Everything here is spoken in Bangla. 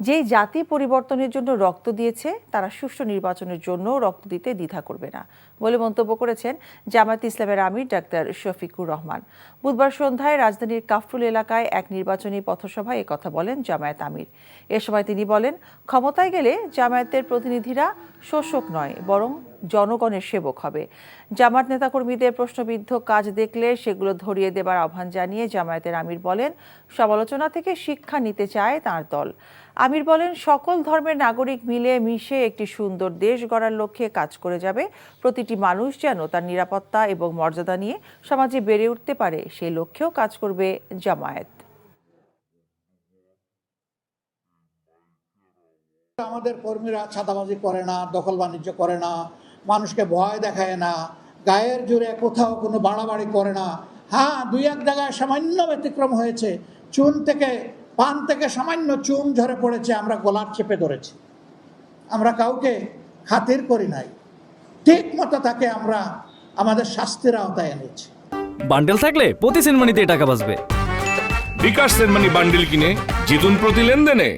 যেই জাতি পরিবর্তনের জন্য রক্ত দিয়েছে তারা সুষ্ঠু নির্বাচনের জন্য রক্ত দিতে দ্বিধা করবে না বলে মন্তব্য করেছেন জামায়াতে ইসলামের আমির ডাক্তার শফিকুর রহমান। বুধবার সন্ধ্যায় রাজধানীর কাফরুল এলাকায় এক নির্বাচনী পথসভায় একথা বলেন জামায়াত আমির। এ সময় তিনি বলেন, ক্ষমতায় গেলে জামায়াতের প্রতিনিধিরা শোষক নয় বরং জনগণের সেবক হবে। জামায়াত নেতাকর্মীদের প্রশ্নবিদ্ধ কাজ দেখলে সেগুলো ধরিয়ে দেবার আহ্বান জানিয়ে জামায়াতের আমির বলেন, সমালোচনা থেকে শিক্ষা নিতে চায় তাঁর দল। আমির বলেন, সকল ধর্মের নাগরিক মিলে মিশে একটি সুন্দর দেশ গড়ার লক্ষ্যে কাজ করে যাবে। প্রতিটি মানুষ যেন তার নিরাপত্তা এবং মর্যাদা নিয়ে সমাজে বেড়ে উঠতে পারে সেই লক্ষ্যেও কাজ করবে জামায়াত। আমাদের কর্মীরা ছাতাবাজি করে না, দখল বাণিজ্য করে না, মানুষকে ভয় দেখায় না, গায়ের জোরে কোথাও কোনো বাড়াবাড়ি করে না। হ্যাঁ, দুই এক জায়গায় সামান্য ব্যতিক্রম হয়েছে, পান থেকে সামান্য চুন ঝরে পড়েছে, আমরা গলার চেপে ধরেছি, আমরা কাউকে খাতির করি নাই, ঠিক মতো তাকে আমরা আমাদের শাস্তির আওতায় এনেছি। বান্ডেল থাকলে প্রতি সেনমানিতে টাকা বাঁচবে। বিকাশ সেনমানি বান্ডেল কিনে জিতুন প্রতি লেনদেনে।